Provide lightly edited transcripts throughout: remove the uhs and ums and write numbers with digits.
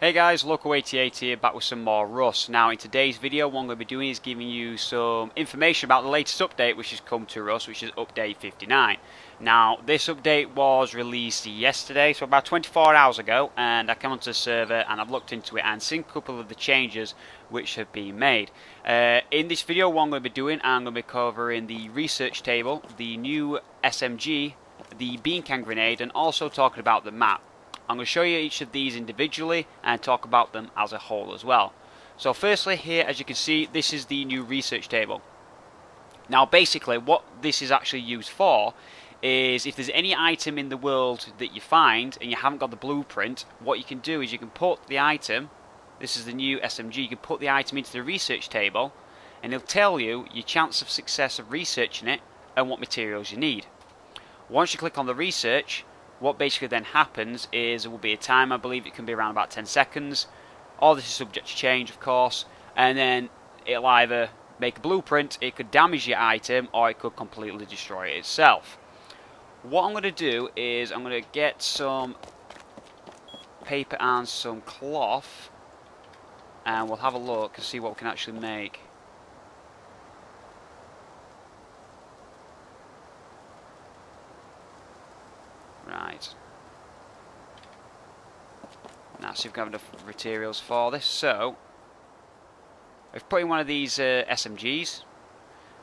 Hey guys, Loco88 here, back with some more Rust. Now in today's video what I'm going to be doing is giving you some information about the latest update which has come to Rust, which is update 59. Now this update was released yesterday, so about 24 hours ago, and I came onto the server and I've looked into it and seen a couple of the changes which have been made. In this video what I'm going to be doing, I'm going to be covering the research table, the new SMG, the Beancan grenade, and also talking about the map. I'm going to show you each of these individually and talk about them as a whole as well. So firstly here, as you can see, this is the new research table. Now basically what this is actually used for is if there's any item in the world that you find and you haven't got the blueprint, what you can do is you can put the item, this is the new SMG, you can put the item into the research table and it'll tell you your chance of success of researching it and what materials you need. Once you click on the research, what basically then happens is there will be a time, I believe it can be around about 10 seconds. All this is subject to change, of course, and then it'll either make a blueprint, it could damage your item, or it could completely destroy it itself. What I'm going to do is I'm going to get some paper and some cloth, and we'll have a look and see what we can actually make. Right. Now see if we can have enough materials for this. So we've put in one of these SMGs.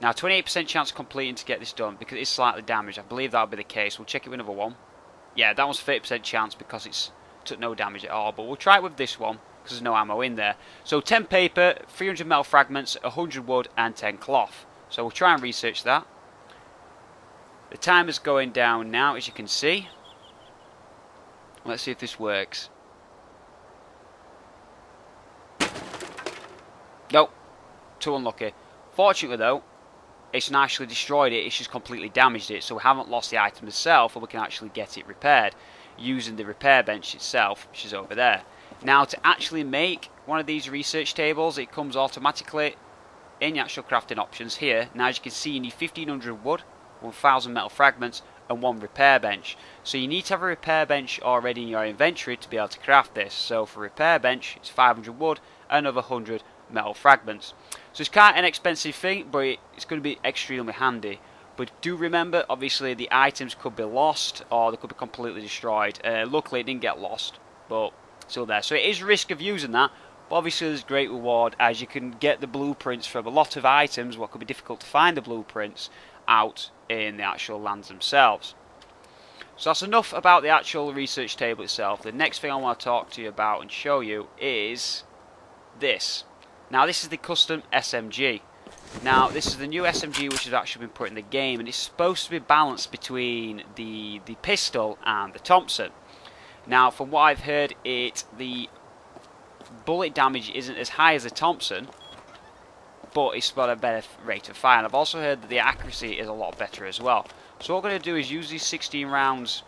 Now 28% chance of completing to get this done because it's slightly damaged. I believe that'll be the case. We'll check it with another one. Yeah, that one's 30% chance because it's took no damage at all. But we'll try it with this one because there's no ammo in there. So 10 paper, 300 metal fragments, 100 wood, and 10 cloth. So we'll try and research that. The timer's going down now, as you can see. Let's see if this works. Nope, too unlucky. Fortunately though, it's not actually destroyed it, it's just completely damaged it, so we haven't lost the item itself, and we can actually get it repaired using the repair bench itself, which is over there. Now to actually make one of these research tables, it comes automatically in the actual crafting options here. Now as you can see, you need 1500 wood, 1000 metal fragments, and 1 repair bench. So you need to have a repair bench already in your inventory to be able to craft this. So for repair bench, it's 500 wood and another 100 metal fragments. So it's quite an expensive thing, but it's going to be extremely handy. But do remember, obviously the items could be lost or they could be completely destroyed. Luckily it didn't get lost, but still there. So it is a risk of using that, but obviously there's great reward as you can get the blueprints from a lot of items, what could be difficult to find the blueprints out in the actual lands themselves. So that's enough about the actual research table itself. The next thing I want to talk to you about and show you is this. Now this is the custom SMG. Now this is the new SMG which has actually been put in the game, and it's supposed to be balanced between the pistol and the Thompson. Now from what I've heard, the bullet damage isn't as high as the Thompson, but it's got a better rate of fire, and I've also heard that the accuracy is a lot better as well. So what we're going to do is use these 16 rounds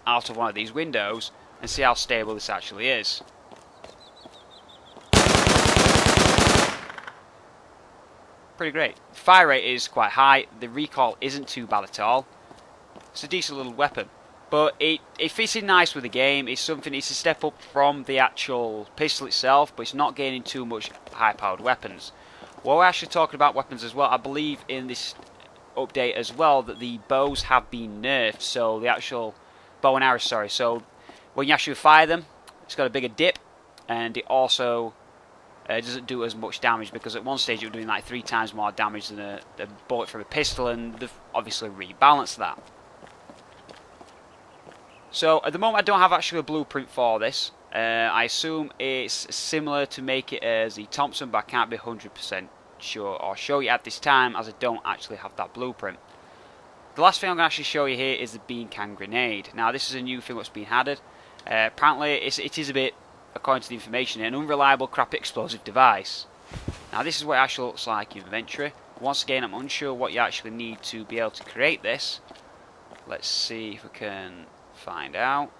out of one of these windows and see how stable this actually is. Pretty great. Fire rate is quite high, the recoil isn't too bad at all. It's a decent little weapon, but it fits in nice with the game. It's something, it's a step up from the actual pistol itself, but it's not gaining too much high powered weapons. Well, we're actually talking about weapons as well. I believe in this update as well that the bows have been nerfed, so the actual bow and arrow, sorry, so when you actually fire them, it's got a bigger dip, and it also doesn't do as much damage, because at one stage it was doing like 3 times more damage than a bullet from a pistol, and they've obviously rebalanced that. So at the moment I don't have actually a blueprint for this. I assume it's similar to make it as the Thompson, but I can't be 100% sure or show you at this time as I don't actually have that blueprint. The last thing I'm going to actually show you here is the Beancan grenade. Now this is a new thing that's been added. Apparently it is a bit, according to the information, an unreliable crap explosive device. Now this is what it actually looks like in inventory. Once again, I'm unsure what you actually need to be able to create this. Let's see if we can find out.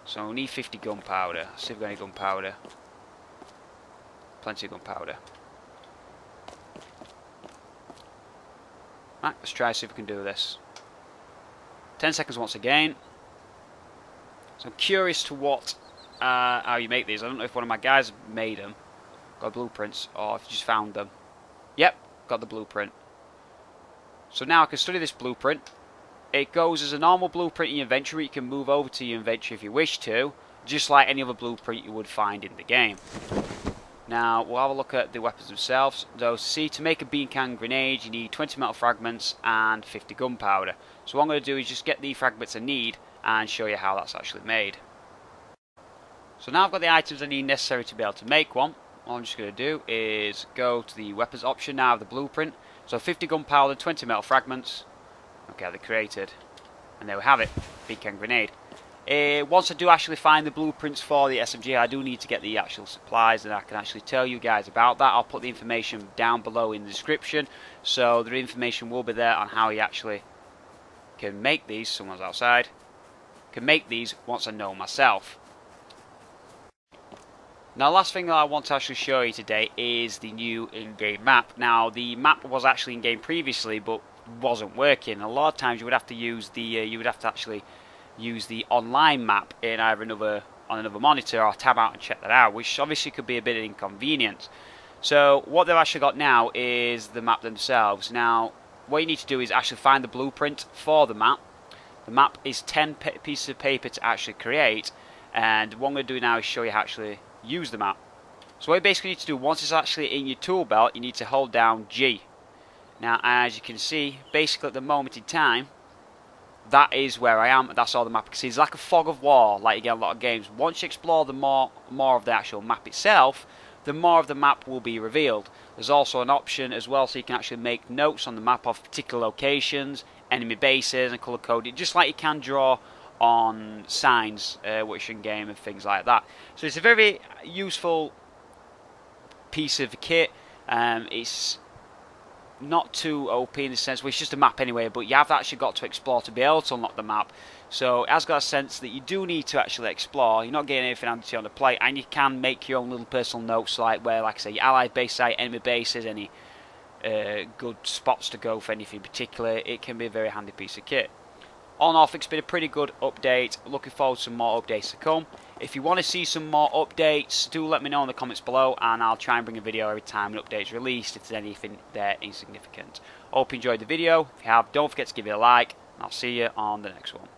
So we need 50 gunpowder. Let's see if we've got any gunpowder. Plenty of gunpowder. Right, let's try see if we can do this. 10 seconds once again. So I'm curious to what how you make these. I don't know if one of my guys made them, got blueprints, or if you just found them. Yep, got the blueprint. So now I can study this blueprint. It goes as a normal blueprint in your inventory. You can move over to your inventory if you wish to, just like any other blueprint you would find in the game. Now we'll have a look at the weapons themselves. So see, to make a Beancan grenade you need 20 metal fragments and 50 gunpowder. So what I'm going to do is just get the fragments I need and show you how that's actually made. So now I've got the items I need necessary to be able to make one. All I'm just going to do is go to the weapons option now of the blueprint. So 50 gunpowder, 20 metal fragments. Okay, they're created. And there we have it, Beancan grenade. Once I do actually find the blueprints for the SMG, I do need to get the actual supplies, and I can actually tell you guys about that. I'll put the information down below in the description, so the information will be there on how you actually can make these. Someone's outside. Can make these once I know myself. Now, last thing that I want to actually show you today is the new in-game map. Now, the map was actually in-game previously, but wasn't working. A lot of times you would have to use the actually use the online map in either on another monitor, or tab out and check that out, which obviously could be a bit inconvenient. So what they've actually got now is the map themselves. Now what you need to do is actually find the blueprint for the map. The map is 10 pieces of paper to actually create, and what I'm going to do now is show you how to actually use the map. So what you basically need to do, once it's actually in your tool belt, you need to hold down G. Now as you can see, basically at the moment in time, that is where I am. That's all the map can see. It's like a fog of war, like you get in a lot of games. Once you explore the more of the actual map itself, the more of the map will be revealed. There's also an option as well, so you can actually make notes on the map of particular locations, enemy bases, and colour coded, just like you can draw on signs which are in game and things like that. So it's a very useful piece of kit. It's not too OP in the sense where it's just a map anyway, but you have actually got to explore to be able to unlock the map. So it has got a sense that you do need to actually explore. You're not getting anything handed on the plate, and you can make your own little personal notes, like where, like I say, your allied base site, enemy bases, any good spots to go for anything in particular. It can be a very handy piece of kit. All in all, it's been a pretty good update. Looking forward to some more updates to come. If you want to see some more updates, do let me know in the comments below, and I'll try and bring a video every time an update is released if there's anything there insignificant. Hope you enjoyed the video. If you have, don't forget to give it a like, and I'll see you on the next one.